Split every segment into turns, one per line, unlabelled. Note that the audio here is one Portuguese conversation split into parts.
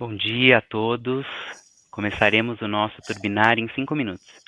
Bom dia a todos. Começaremos o nosso turbinar em 5 minutos.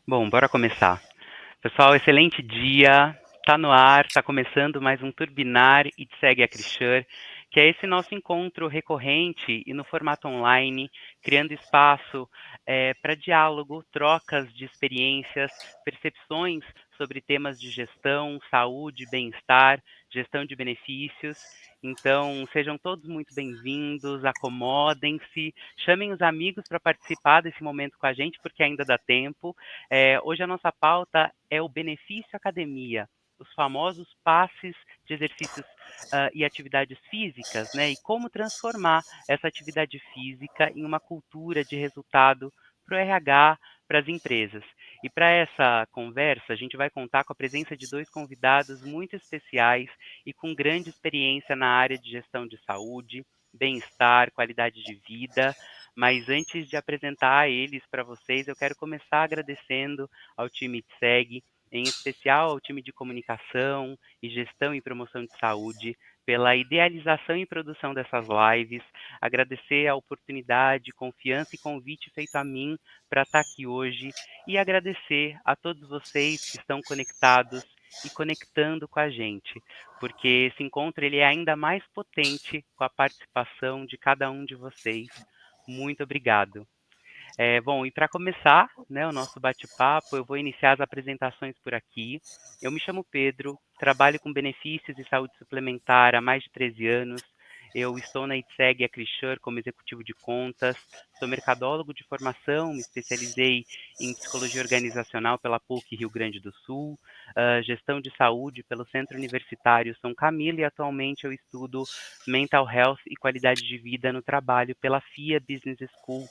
Bom, bora começar. Pessoal, excelente dia. Tá no ar, tá começando mais um Turbinar e segue a Krishan, que é esse nosso encontro recorrente e no formato online, criando espaço para diálogo, trocas de experiências, percepções sobre temas de gestão, saúde, bem-estar, gestão de benefícios. Então, sejam todos muito bem-vindos, acomodem-se, chamem os amigos para participar desse momento com a gente, porque ainda dá tempo. Hoje a nossa pauta é o benefício academia, os famosos passes de exercícios e atividades físicas, né? E como transformar essa atividade física em uma cultura de resultado para o RH, para as empresas. E para essa conversa, a gente vai contar com a presença de dois convidados muito especiais e com grande experiência na área de gestão de saúde, bem-estar, qualidade de vida. Mas antes de apresentar eles para vocês, eu quero começar agradecendo ao time TSEG, em especial ao time de comunicação e gestão e promoção de saúde, pela idealização e produção dessas lives, agradecer a oportunidade, confiança e convite feito a mim para estar aqui hoje e agradecer a todos vocês que estão conectados e conectando com a gente, porque esse encontro ele é ainda mais potente com a participação de cada um de vocês. Muito obrigado. Bom, e para começar, né, o nosso bate-papo, eu vou iniciar as apresentações por aqui. Eu me chamo Pedro, trabalho com benefícios e saúde suplementar há mais de 13 anos. Eu estou na ITSEG e a Krishan como executivo de contas, sou mercadólogo de formação, me especializei em psicologia organizacional pela PUC Rio Grande do Sul, gestão de saúde pelo Centro Universitário São Camilo e atualmente eu estudo Mental Health e qualidade de vida no trabalho pela FIA Business School.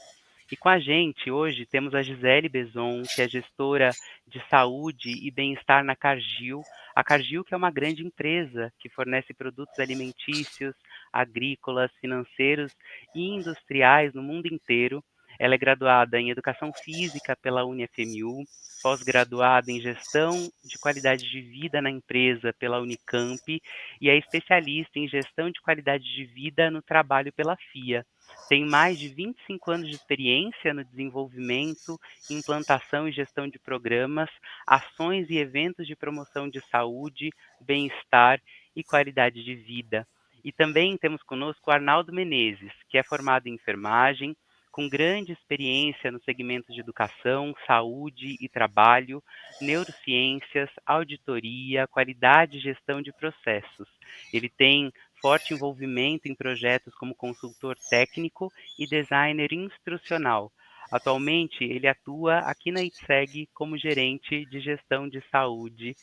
E com a gente hoje temos a Gisele Bezon, que é gestora de saúde e bem-estar na Cargill. A Cargill, que é uma grande empresa que fornece produtos alimentícios, agrícolas, financeiros e industriais no mundo inteiro. Ela é graduada em Educação Física pela UniFMU, pós-graduada em Gestão de Qualidade de Vida na Empresa pela Unicamp e é especialista em Gestão de Qualidade de Vida no Trabalho pela FIA. Tem mais de 25 anos de experiência no desenvolvimento, implantação e gestão de programas, ações e eventos de promoção de saúde, bem-estar e qualidade de vida. E também temos conosco o Arnaldo Menezes, que é formado em enfermagem, com grande experiência nos segmentos de educação, saúde e trabalho, neurociências, auditoria, qualidade e gestão de processos. Ele tem forte envolvimento em projetos como consultor técnico e designer instrucional. Atualmente, ele atua aqui na ITSEG como gerente de gestão de saúde.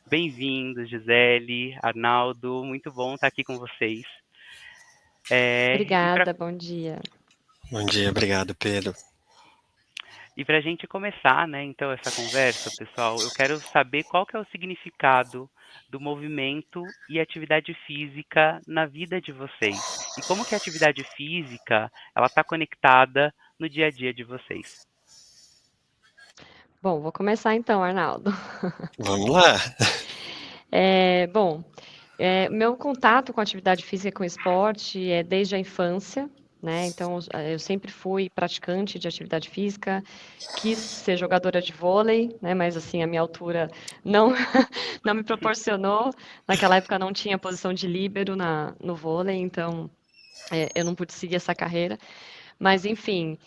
Bem-vindos, Gisele, Arnaldo, muito bom estar aqui com vocês.
Obrigada, bom dia.
Bom dia, obrigado, Pedro.
E para a gente começar, né, então, essa conversa, pessoal, eu quero saber qual que é o significado do movimento e atividade física na vida de vocês. E como que a atividade física, ela está conectada no dia a dia de vocês.
Bom, vou começar então, Arnaldo.
Vamos lá.
Meu contato com a atividade física e com o esporte é desde a infância, né? Então, eu sempre fui praticante de atividade física, quis ser jogadora de vôlei, né? Mas assim, a minha altura não, não me proporcionou. Naquela época não tinha posição de líbero no vôlei, então eu não pude seguir essa carreira. Mas, enfim,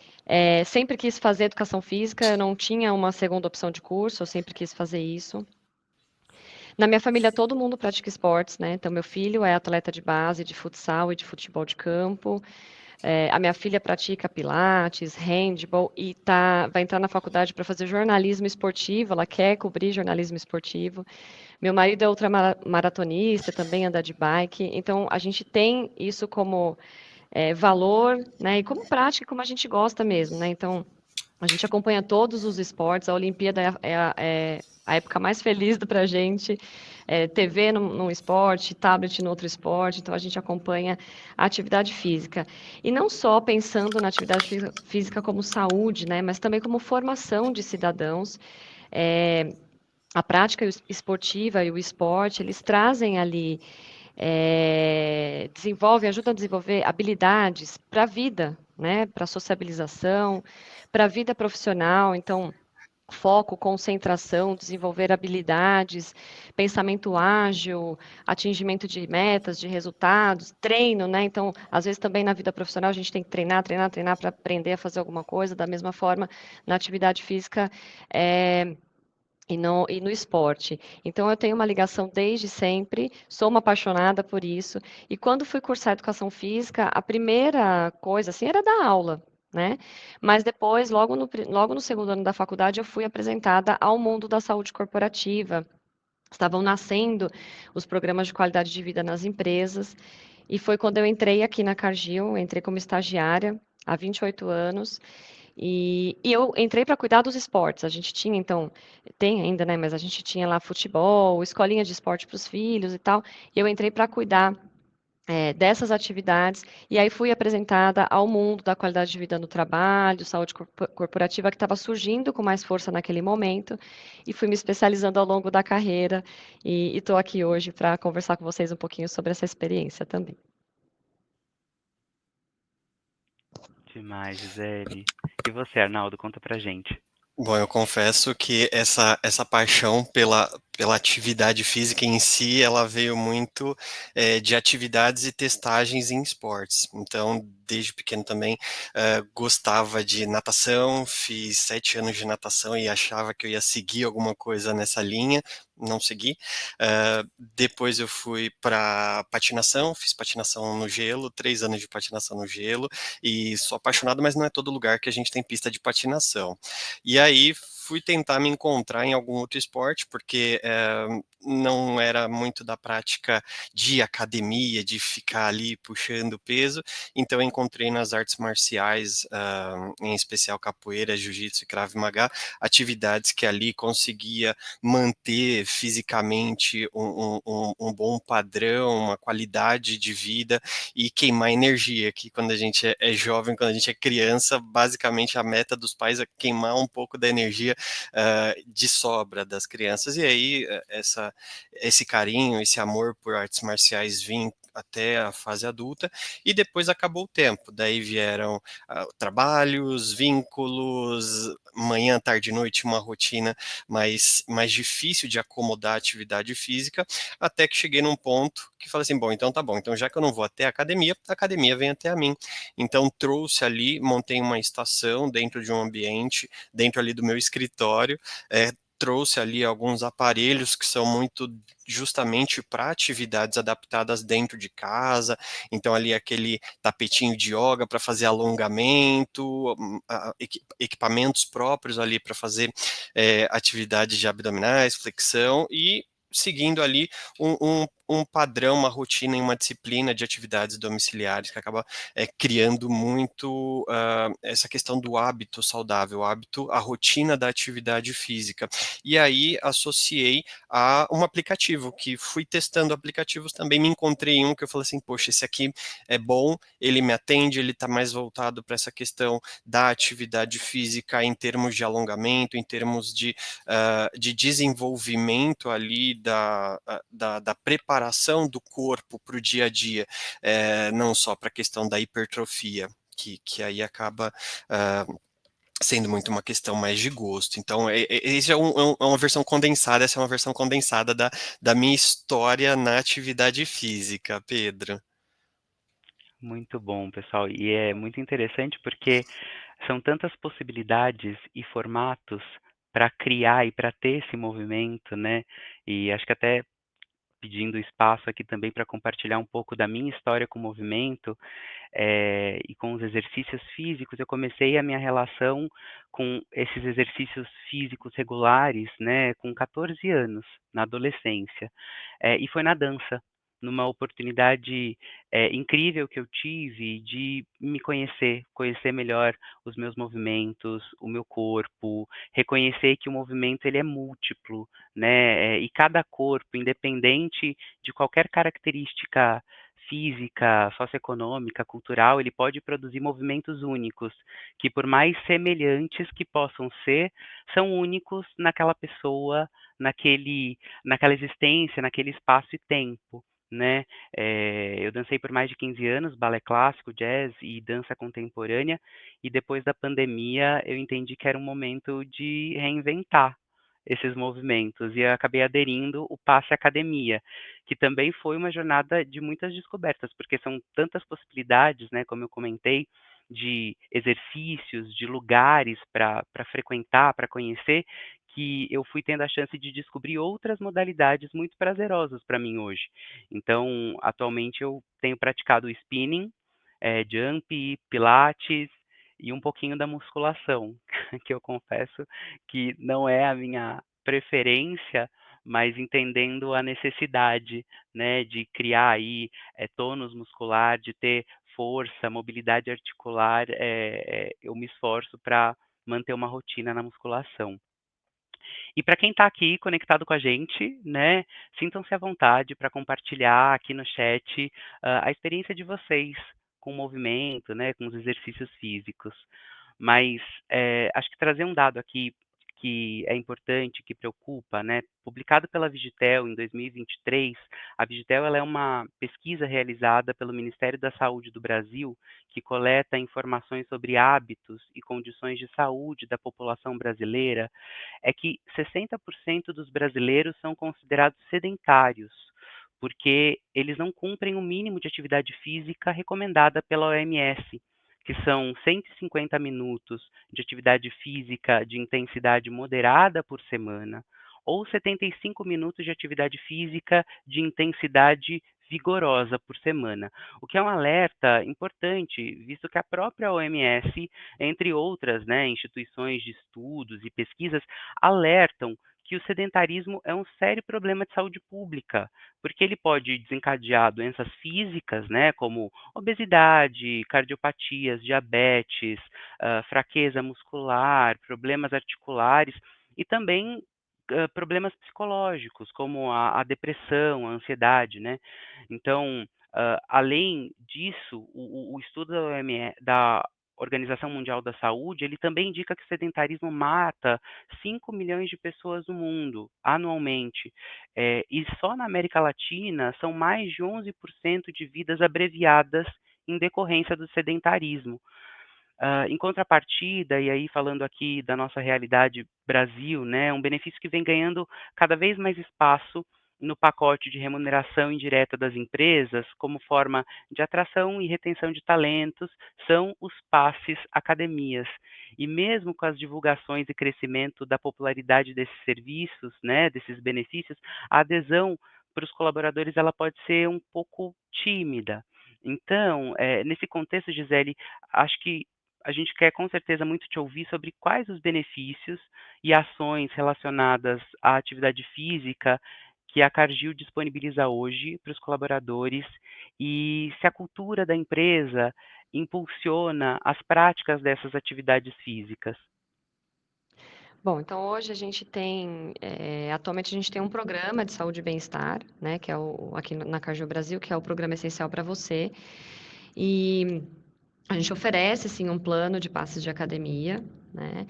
sempre quis fazer educação física, eu não tinha uma segunda opção de curso, eu sempre quis fazer isso. Na minha família, todo mundo pratica esportes, né? Então, meu filho é atleta de base, de futsal e de futebol de campo. A minha filha pratica pilates, handball e vai entrar na faculdade para fazer jornalismo esportivo, ela quer cobrir jornalismo esportivo. Meu marido é ultramaratonista, também anda de bike. Então, a gente tem isso como valor, né? E como prática, como a gente gosta mesmo, né? Então, a gente acompanha todos os esportes, a Olimpíada é a época mais feliz para a gente, TV num esporte, tablet no outro esporte, então a gente acompanha a atividade física. E não só pensando na atividade física como saúde, né, mas também como formação de cidadãos. A prática esportiva e o esporte, eles trazem ali ajudam a desenvolver habilidades para a vida, né? Para a sociabilização, para a vida profissional. Então, foco, concentração, desenvolver habilidades, pensamento ágil, atingimento de metas, de resultados, treino, né? Então, às vezes também na vida profissional a gente tem que treinar, treinar, treinar para aprender a fazer alguma coisa. Da mesma forma, na atividade física, e no esporte. Então, eu tenho uma ligação desde sempre, sou uma apaixonada por isso. E quando fui cursar educação física, a primeira coisa, assim, era dar aula, né? Mas depois, logo no segundo ano da faculdade, eu fui apresentada ao mundo da saúde corporativa. Estavam nascendo os programas de qualidade de vida nas empresas. E foi quando eu entrei aqui na Cargill, entrei como estagiária há 28 anos. E eu entrei para cuidar dos esportes. A gente tinha, então, tem ainda, né? Mas a gente tinha lá futebol, escolinha de esporte para os filhos e tal. E eu entrei para cuidar dessas atividades. E aí fui apresentada ao mundo da qualidade de vida no trabalho, saúde corporativa, que estava surgindo com mais força naquele momento. E fui me especializando ao longo da carreira. E estou aqui hoje para conversar com vocês um pouquinho sobre essa experiência também.
Demais, Gisele. E você, Arnaldo, conta pra gente.
Bom, eu confesso que essa paixão pela atividade física em si, ela veio muito de atividades e testagens em esportes. Então, desde pequeno também gostava de natação, fiz 7 anos de natação e achava que eu ia seguir alguma coisa nessa linha, não segui. Depois eu fui para patinação, fiz patinação no gelo, 3 anos de patinação no gelo, e sou apaixonado, mas não é todo lugar que a gente tem pista de patinação. E aí fui tentar me encontrar em algum outro esporte, porque não era muito da prática de academia, de ficar ali puxando peso, então eu encontrei nas artes marciais, em especial capoeira, jiu-jitsu e Krav Maga, atividades que ali conseguia manter fisicamente um bom padrão, uma qualidade de vida e queimar energia, que quando a gente é jovem, quando a gente é criança, basicamente a meta dos pais é queimar um pouco da energia de sobra das crianças, e aí esse carinho, esse amor por artes marciais vim até a fase adulta, e depois acabou o tempo, daí vieram trabalhos, vínculos, manhã, tarde e noite, uma rotina mais difícil de acomodar a atividade física, até que cheguei num ponto que falei assim, bom, então tá bom, então já que eu não vou até a academia vem até a mim. Então trouxe ali, montei uma estação dentro de um ambiente, dentro ali do meu escritório, trouxe ali alguns aparelhos que são muito justamente para atividades adaptadas dentro de casa, então ali aquele tapetinho de yoga para fazer alongamento, equipamentos próprios ali para fazer atividades de abdominais, flexão, e seguindo ali um padrão, uma rotina e uma disciplina de atividades domiciliares que acaba criando muito essa questão do hábito saudável, a rotina da atividade física. E aí associei a um aplicativo, que fui testando aplicativos também, me encontrei em um que eu falei assim, poxa, esse aqui é bom, ele me atende, ele está mais voltado para essa questão da atividade física em termos de alongamento, em termos de desenvolvimento ali da preparação do corpo para o dia a dia, não só para a questão da hipertrofia, que aí acaba sendo muito uma questão mais de gosto. Então, esse é uma versão condensada, essa é uma versão condensada da minha história na atividade física, Pedro.
Muito bom, pessoal. E é muito interessante porque são tantas possibilidades e formatos para criar e para ter esse movimento, né? E acho que até pedindo espaço aqui também para compartilhar um pouco da minha história com o movimento, e com os exercícios físicos, eu comecei a minha relação com esses exercícios físicos regulares, né, com 14 anos, na adolescência. E foi na dança, numa oportunidade incrível que eu tive de me conhecer, conhecer melhor os meus movimentos, o meu corpo, reconhecer que o movimento ele é múltiplo, né, e cada corpo, independente de qualquer característica física, socioeconômica, cultural, ele pode produzir movimentos únicos, que por mais semelhantes que possam ser, são únicos naquela pessoa, naquela existência, naquele espaço e tempo, né? Eu dancei por mais de 15 anos, balé clássico, jazz e dança contemporânea, e depois da pandemia eu entendi que era um momento de reinventar esses movimentos, e eu acabei aderindo o Passe Academia, que também foi uma jornada de muitas descobertas, porque são tantas possibilidades, né, como eu comentei, de exercícios, de lugares para frequentar, para conhecer, que eu fui tendo a chance de descobrir outras modalidades muito prazerosas para mim hoje. Então, atualmente eu tenho praticado spinning, jump, pilates e um pouquinho da musculação, que eu confesso que não é a minha preferência, mas entendendo a necessidade, né, de criar aí tônus muscular, de ter força, mobilidade articular, eu me esforço para manter uma rotina na musculação. E para quem está aqui conectado com a gente, né, sintam-se à vontade para compartilhar aqui no chat a experiência de vocês com o movimento, né, com os exercícios físicos. Mas acho que trazer um dado aqui que é importante, que preocupa, né, publicado pela Vigitel em 2023, a Vigitel ela é uma pesquisa realizada pelo Ministério da Saúde do Brasil, que coleta informações sobre hábitos e condições de saúde da população brasileira, é que 60% dos brasileiros são considerados sedentários, porque eles não cumprem o mínimo de atividade física recomendada pela OMS, que são 150 minutos de atividade física de intensidade moderada por semana, ou 75 minutos de atividade física de intensidade vigorosa por semana, o que é um alerta importante, visto que a própria OMS, entre outras, né, instituições de estudos e pesquisas, alertam que o sedentarismo é um sério problema de saúde pública, porque ele pode desencadear doenças físicas, né, como obesidade, cardiopatias, diabetes, fraqueza muscular, problemas articulares e também problemas psicológicos, como a depressão, a ansiedade, né? Então, além disso, o estudo da da Organização Mundial da Saúde, ele também indica que o sedentarismo mata 5 milhões de pessoas no mundo, anualmente. E só na América Latina são mais de 11% de vidas abreviadas em decorrência do sedentarismo. Em contrapartida, e aí falando aqui da nossa realidade Brasil, né, um benefício que vem ganhando cada vez mais espaço no pacote de remuneração indireta das empresas, como forma de atração e retenção de talentos, são os passes academias. E mesmo com as divulgações e crescimento da popularidade desses serviços, né, desses benefícios, a adesão para os colaboradores ela pode ser um pouco tímida. Então, nesse contexto, Gisele, acho que a gente quer com certeza muito te ouvir sobre quais os benefícios e ações relacionadas à atividade física que a Cargill disponibiliza hoje para os colaboradores e se a cultura da empresa impulsiona as práticas dessas atividades físicas.
Bom, então hoje a gente tem, atualmente a gente tem um programa de saúde e bem-estar, né, que é aqui na Cargill Brasil, que é o programa essencial para você. E a gente oferece, sim, um plano de passes de academia, né?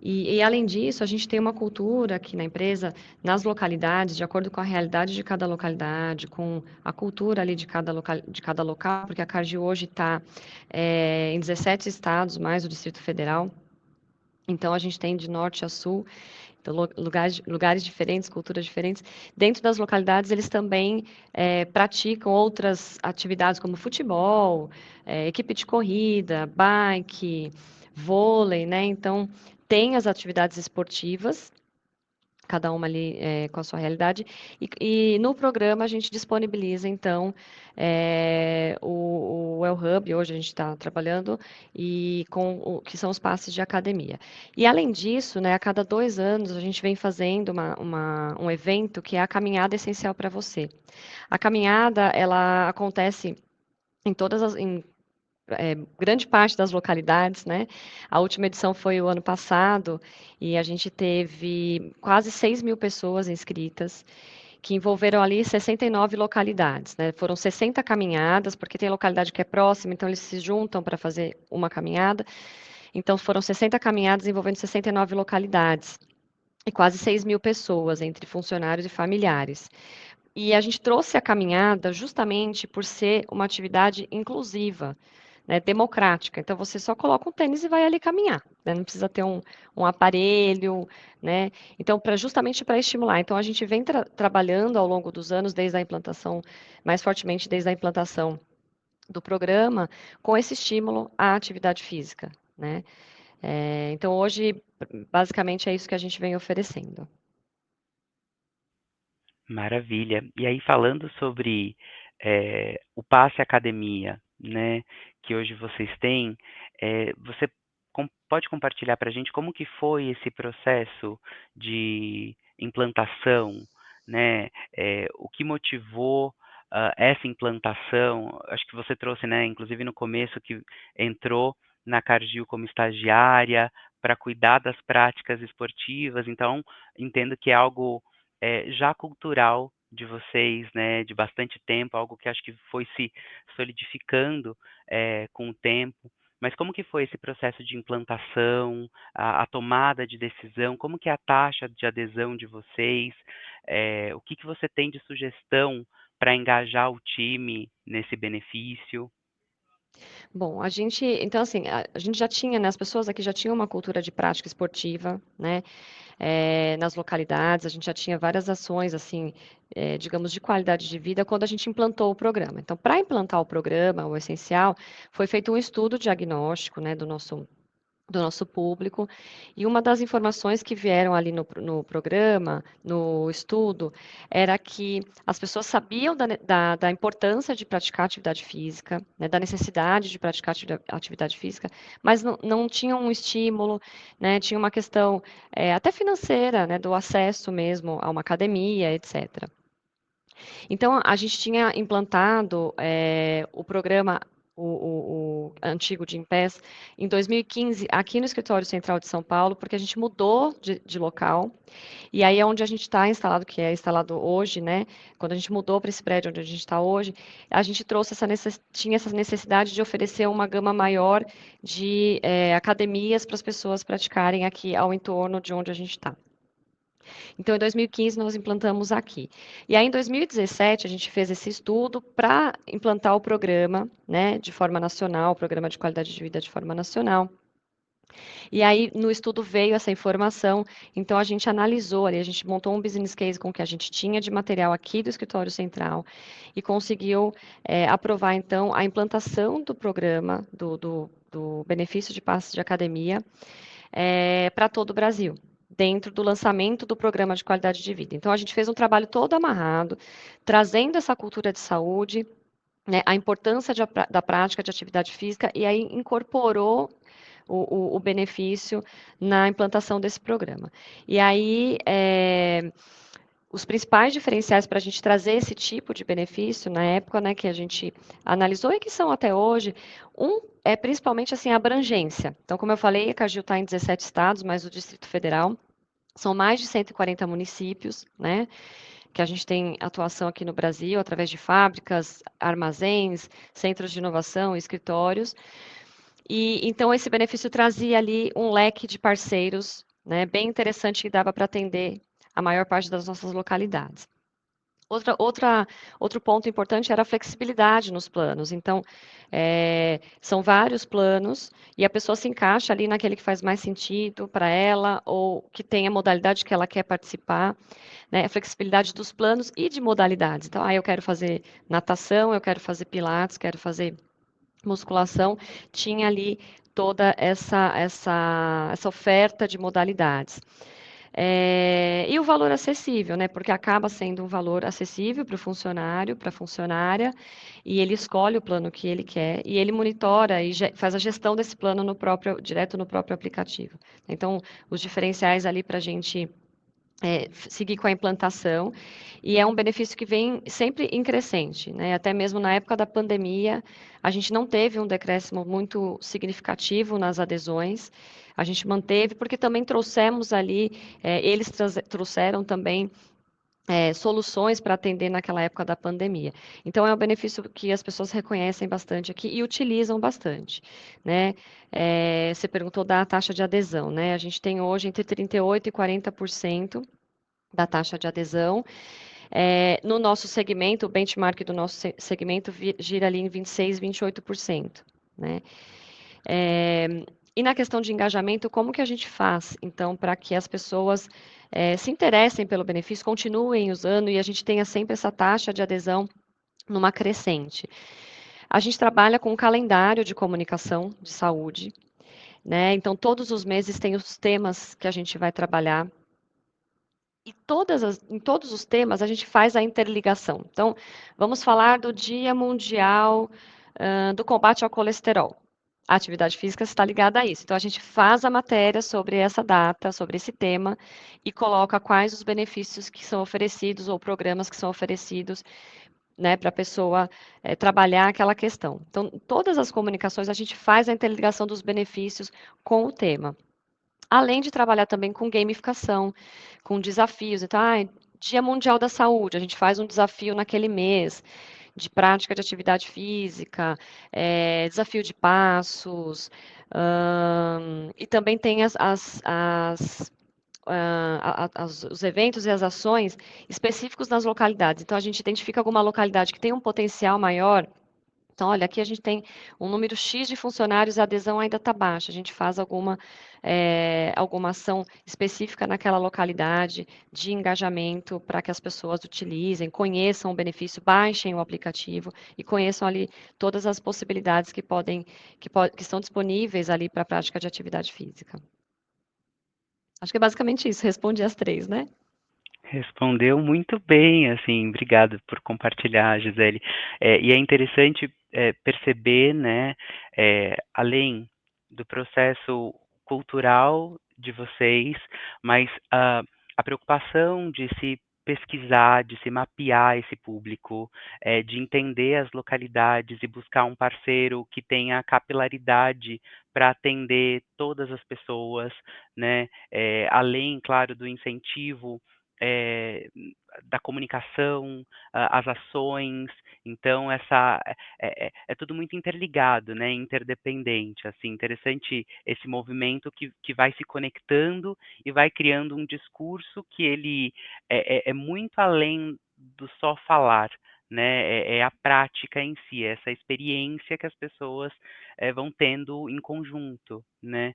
E além disso, a gente tem uma cultura aqui na empresa, nas localidades, de acordo com a realidade de cada localidade, com a cultura ali de cada local, porque a Cargill hoje está em 17 estados, mais o Distrito Federal. Então, a gente tem de norte a sul, então, lugares diferentes, culturas diferentes. Dentro das localidades, eles também praticam outras atividades como futebol, equipe de corrida, bike, vôlei, né? Então, tem as atividades esportivas, cada uma ali com a sua realidade. E no programa a gente disponibiliza, então, o El Hub, hoje a gente está trabalhando, e com que são os passes de academia. E além disso, né, a cada 2 anos a gente vem fazendo um evento que é a Caminhada Essencial para Você. A caminhada, ela acontece em grande parte das localidades, né? A última edição foi o ano passado e a gente teve quase 6 mil pessoas inscritas, que envolveram ali 69 localidades, né? Foram 60 caminhadas, porque tem localidade que é próxima, então eles se juntam para fazer uma caminhada. Então foram 60 caminhadas envolvendo 69 localidades e quase 6 mil pessoas, entre funcionários e familiares. E a gente trouxe a caminhada justamente por ser uma atividade inclusiva, né, democrática. Então você só coloca um tênis e vai ali caminhar, né, não precisa ter um aparelho, né? Então justamente para estimular. Então a gente vem trabalhando ao longo dos anos, desde a implantação, mais fortemente desde a implantação do programa, com esse estímulo à atividade física, né? Então hoje basicamente é isso que a gente vem oferecendo.
Maravilha. E aí falando sobre, o passe academia, né, que hoje vocês têm, você pode compartilhar para a gente como que foi esse processo de implantação, né, o que motivou, essa implantação? Acho que você trouxe, né, inclusive no começo que entrou na Cargill como estagiária para cuidar das práticas esportivas, então entendo que é algo já cultural de vocês, né, de bastante tempo, algo que acho que foi se solidificando, com o tempo. Mas como que foi esse processo de implantação, a tomada de decisão, como que é a taxa de adesão de vocês? O que que você tem de sugestão para engajar o time nesse benefício?
Bom, então assim, a gente já tinha, né, as pessoas aqui já tinham uma cultura de prática esportiva, né, nas localidades, a gente já tinha várias ações, assim, digamos, de qualidade de vida quando a gente implantou o programa. Então, para implantar o programa, o essencial, foi feito um estudo diagnóstico, né, do nosso do nosso público. E uma das informações que vieram ali no programa, no estudo, era que as pessoas sabiam da importância de praticar atividade física, né, da necessidade de praticar atividade física, mas não tinham um estímulo, né, tinha uma questão até financeira, né, do acesso mesmo a uma academia, etc. Então, a gente tinha implantado o programa, o antigo Gympass, em 2015, aqui no Escritório Central de São Paulo, porque a gente mudou de local, e aí é onde a gente está instalado, que é instalado hoje, né? Quando a gente mudou para esse prédio onde a gente está hoje, a gente trouxe tinha essa necessidade de oferecer uma gama maior de academias para as pessoas praticarem aqui ao entorno de onde a gente está. Então, em 2015, nós implantamos aqui. E aí, em 2017, a gente fez esse estudo para implantar o programa, né, de forma nacional, o programa de qualidade de vida de forma nacional. E aí, no estudo veio essa informação, então a gente analisou ali, a gente montou um business case com o que a gente tinha de material aqui do escritório central e conseguiu aprovar, então, a implantação do programa, do benefício de passe de academia, para todo o Brasil, dentro do lançamento do programa de qualidade de vida. Então, a gente fez um trabalho todo amarrado, trazendo essa cultura de saúde, né, a importância da prática de atividade física, e aí incorporou o benefício na implantação desse programa. E aí, os principais diferenciais para a gente trazer esse tipo de benefício, na época, né, que a gente analisou e que são até hoje, é principalmente assim, a abrangência. Então, como eu falei, a Cargill está em 17 estados, mas o Distrito Federal são mais de 140 municípios, né, que a gente tem atuação aqui no Brasil, através de fábricas, armazéns, centros de inovação, escritórios. E então esse benefício trazia ali um leque de parceiros, né, bem interessante que dava para atender a maior parte das nossas localidades. Outro ponto importante era a flexibilidade nos planos. Então, são vários planos e a pessoa se encaixa ali naquele que faz mais sentido para ela ou que tem a modalidade que ela quer participar, né? A flexibilidade dos planos e de modalidades. Então, eu quero fazer natação, eu quero fazer pilates, quero fazer musculação, tinha ali toda essa oferta de modalidades. E o valor acessível, né? Porque acaba sendo um valor acessível para o funcionário, para a funcionária, e ele escolhe o plano que ele quer e ele monitora e faz a gestão desse plano direto no próprio aplicativo. Então, os diferenciais ali para a gente seguir com a implantação, e é um benefício que vem sempre em crescente, né? Até mesmo na época da pandemia, a gente não teve um decréscimo muito significativo nas adesões, a gente manteve, porque também trouxemos ali, eles trouxeram também soluções para atender naquela época da pandemia. Então, é um benefício que as pessoas reconhecem bastante aqui e utilizam bastante, né? Você perguntou da taxa de adesão, né? A gente tem hoje entre 38% e 40% da taxa de adesão. No nosso segmento, o benchmark do nosso segmento gira ali em 26%, 28%, né? E na questão de engajamento, como que a gente faz, então, para que as pessoas se interessem pelo benefício, continuem usando e a gente tenha sempre essa taxa de adesão numa crescente? A gente trabalha com um calendário de comunicação de saúde, né? Então, todos os meses tem os temas que a gente vai trabalhar. E em todos os temas a gente faz a interligação. Então, vamos falar do Dia Mundial do Combate ao Colesterol. A atividade física está ligada a isso. Então, a gente faz a matéria sobre essa data, sobre esse tema, e coloca quais os benefícios que são oferecidos ou programas que são oferecidos, né, para a pessoa trabalhar aquela questão. Então, todas as comunicações a gente faz a interligação dos benefícios com o tema. Além de trabalhar também com gamificação, com desafios. Então, Dia Mundial da Saúde, a gente faz um desafio naquele mês de prática de atividade física, desafio de passos, e também tem os eventos e as ações específicos nas localidades. Então, a gente identifica alguma localidade que tem um potencial maior Então, olha, aqui a gente tem um número X de funcionários, a adesão ainda está baixa. A gente faz alguma ação específica naquela localidade de engajamento para que as pessoas utilizem, conheçam o benefício, baixem o aplicativo e conheçam ali todas as possibilidades que estão disponíveis ali para a prática de atividade física. Acho que é basicamente isso, respondi as 3, né?
Respondeu muito bem, assim, obrigado por compartilhar, Gisele. E é interessante perceber, né, além do processo cultural de vocês, mas a preocupação de se pesquisar, de se mapear esse público, de entender as localidades e buscar um parceiro que tenha capilaridade para atender todas as pessoas, né, além, claro, do incentivo eh, da comunicação, as ações, então é tudo muito interligado, né, interdependente, assim, interessante esse movimento que vai se conectando e vai criando um discurso que ele é muito além do só falar, né, é a prática em si, é essa experiência que as pessoas vão tendo em conjunto, né.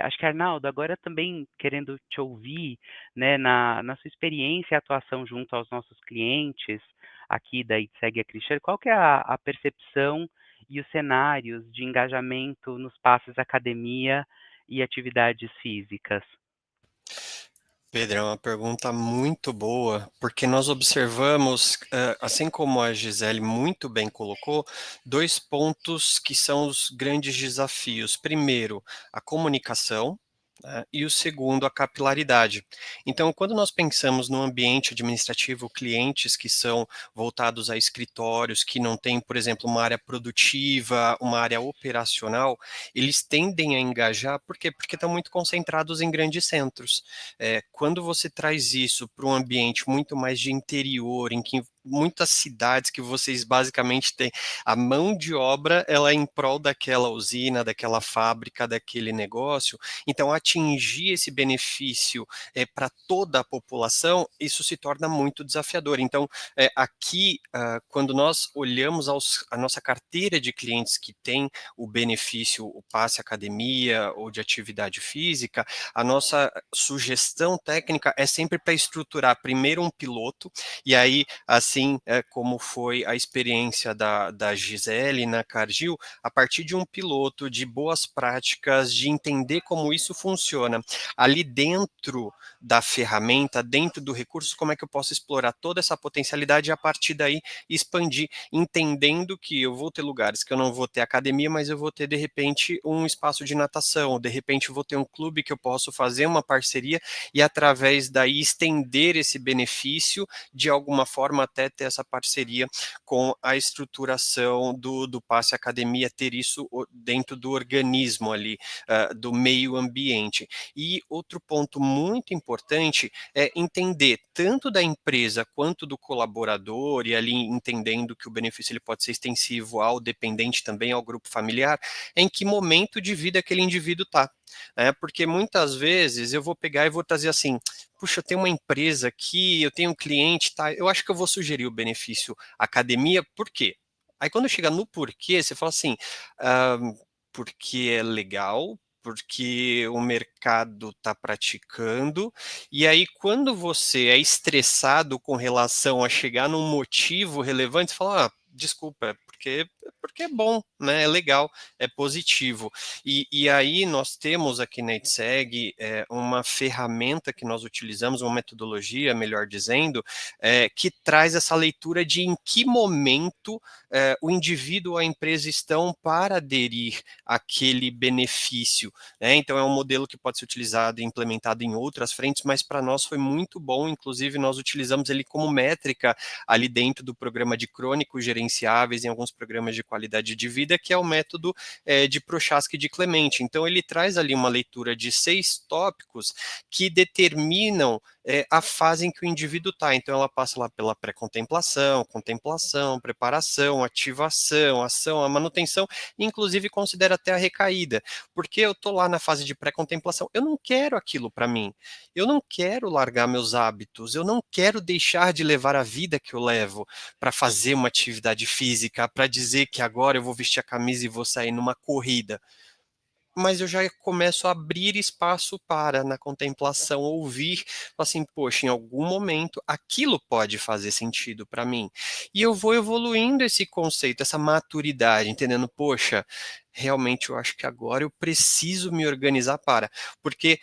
Acho que Arnaldo, agora também querendo te ouvir, né, na sua experiência e atuação junto aos nossos clientes aqui da Itseg Acrisure, qual que é a percepção e os cenários de engajamento nos passos academia e atividades físicas?
Pedro, é uma pergunta muito boa, porque nós observamos, assim como a Gisele muito bem colocou, dois pontos que são os grandes desafios. Primeiro, a comunicação, né, e o segundo, a capilaridade. Então, quando nós pensamos no ambiente administrativo, clientes que são voltados a escritórios, que não têm, por exemplo, uma área produtiva, uma área operacional, eles tendem a engajar, por quê? Porque estão muito concentrados em grandes centros. Quando você traz isso para um ambiente muito mais de interior, em que muitas cidades que vocês basicamente têm a mão de obra, ela é em prol daquela usina, daquela fábrica, daquele negócio, então atingir esse benefício para toda a população, isso se torna muito desafiador. Então, aqui, quando nós olhamos a nossa carteira de clientes que tem o benefício, o passe academia ou de atividade física, a nossa sugestão técnica é sempre para estruturar primeiro um piloto, e aí, assim como foi a experiência da Gisele na Cargill, a partir de um piloto, de boas práticas, de entender como isso funciona, ali dentro da ferramenta, dentro do recurso, como é que eu posso explorar toda essa potencialidade e a partir daí expandir, entendendo que eu vou ter lugares que eu não vou ter academia, mas eu vou ter, de repente, um espaço de natação, de repente eu vou ter um clube que eu posso fazer uma parceria e através daí estender esse benefício, de alguma forma até ter essa parceria com a estruturação do passe academia, ter isso dentro do organismo ali, do meio ambiente. E outro ponto muito importante é entender tanto da empresa quanto do colaborador, e ali entendendo que o benefício ele pode ser extensivo ao dependente também, ao grupo familiar, em que momento de vida aquele indivíduo está. Porque muitas vezes eu vou pegar e vou trazer assim, puxa, eu tenho uma empresa aqui, eu tenho um cliente, tá? Eu acho que eu vou sugerir o benefício academia, por quê? Aí quando chega no porquê, você fala assim, ah, porque é legal, porque o mercado está praticando, e aí quando você é estressado com relação a chegar num motivo relevante, você fala, desculpa, porque é bom, né? É legal, é positivo. E aí nós temos aqui na Itseg uma ferramenta que nós utilizamos, uma metodologia, melhor dizendo, que traz essa leitura de em que momento o indivíduo ou a empresa estão para aderir àquele benefício. Né? Então é um modelo que pode ser utilizado e implementado em outras frentes, mas para nós foi muito bom, inclusive nós utilizamos ele como métrica ali dentro do programa de crônicos gerenciáveis, em alguns programas de qualidade de vida, que é o método de Prochaska e de Clemente. Então ele traz ali uma leitura de 6 tópicos que determinam a fase em que o indivíduo está. Então, ela passa lá pela pré-contemplação, contemplação, preparação, ativação, ação, a manutenção, e inclusive considera até a recaída, porque eu estou lá na fase de pré-contemplação, eu não quero aquilo para mim, eu não quero largar meus hábitos, eu não quero deixar de levar a vida que eu levo para fazer uma atividade física, para dizer que agora eu vou vestir a camisa e vou sair numa corrida. Mas eu já começo a abrir espaço para, na contemplação, ouvir, assim, poxa, em algum momento aquilo pode fazer sentido para mim. E eu vou evoluindo esse conceito, essa maturidade, entendendo, poxa, realmente eu acho que agora eu preciso me organizar para. Porque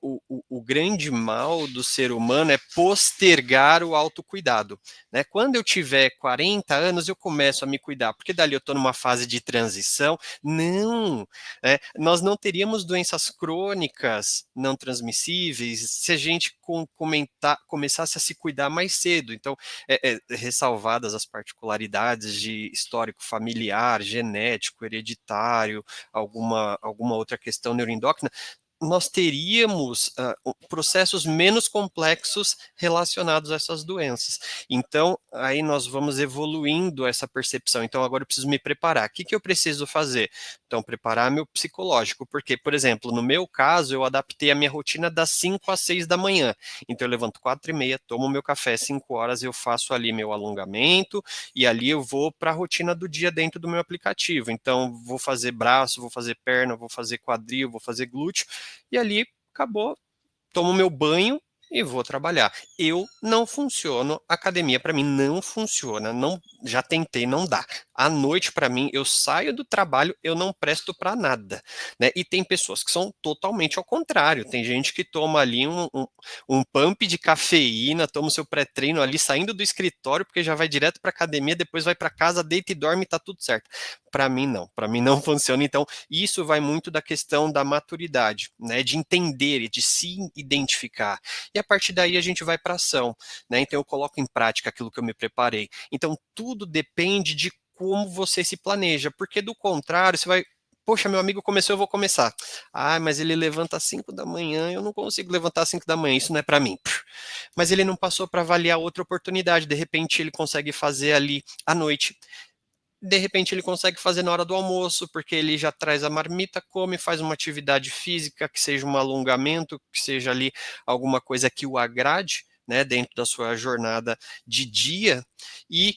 o grande mal do ser humano é postergar o autocuidado. Né? Quando eu tiver 40 anos, eu começo a me cuidar, porque dali eu estou numa fase de transição. Não! Nós não teríamos doenças crônicas não transmissíveis se a gente começasse a se cuidar mais cedo. Então, ressalvadas as particularidades de histórico familiar, genético, hereditário, alguma outra questão neuroendócrina, nós teríamos processos menos complexos relacionados a essas doenças. Então, aí nós vamos evoluindo essa percepção. Então, agora eu preciso me preparar. O que, que eu preciso fazer? Então, preparar meu psicológico. Porque, por exemplo, no meu caso, eu adaptei a minha rotina das 5 às 6 da manhã. Então, eu levanto 4h30, tomo meu café, 5 horas, eu faço ali meu alongamento, e ali eu vou para a rotina do dia dentro do meu aplicativo. Então, vou fazer braço, vou fazer perna, vou fazer quadril, vou fazer glúteo, e ali acabou, tomo meu banho e vou trabalhar. Eu não funciono, academia para mim não funciona, não, já tentei, não dá. À noite para mim, eu saio do trabalho, eu não presto para nada, né? E tem pessoas que são totalmente ao contrário. Tem gente que toma ali um pump de cafeína, toma o seu pré-treino ali saindo do escritório porque já vai direto para academia, depois vai para casa, deita e dorme e tá tudo certo. Para mim não funciona. Então, isso vai muito da questão da maturidade, né? De entender e de se identificar. E a partir daí a gente vai para ação, né? Então eu coloco em prática aquilo que eu me preparei. Então tudo depende de como você se planeja, porque do contrário você vai, poxa, meu amigo começou, eu vou começar. Ah, mas ele levanta às 5 da manhã, eu não consigo levantar às 5 da manhã, isso não é para mim. Mas ele não passou para avaliar outra oportunidade, de repente ele consegue fazer ali à noite. De repente ele consegue fazer na hora do almoço, porque ele já traz a marmita, come, faz uma atividade física, que seja um alongamento, que seja ali alguma coisa que o agrade, né, dentro da sua jornada de dia, e